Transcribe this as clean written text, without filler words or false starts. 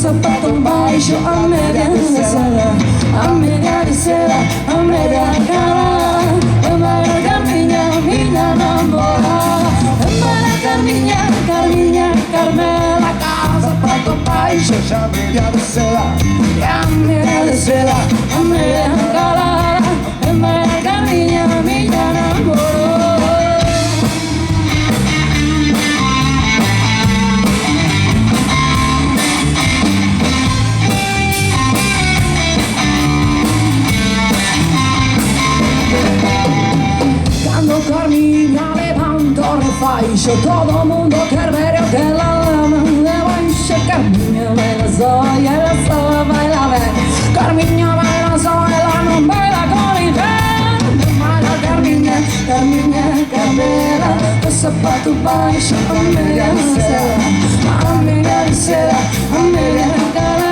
sapato baixo a media de seda, a media cara. Embara Carminha, minha namorada. Embara Carminha, Carminha, Carmela. Sapato baixo a media de seda, a media de seda, a media cara. Embara Carminha, minha namorada. Carminha levanta o refaixo, todo mundo quer ver o que la lama debaixo. Carminha baila só e ela só baila bem. Carminha baila só, ela não baila com ninguém. Baila Carminha, Carminha, Carmela. O sapato baixo, a meia de seda, a meia de seda, a meia de cara.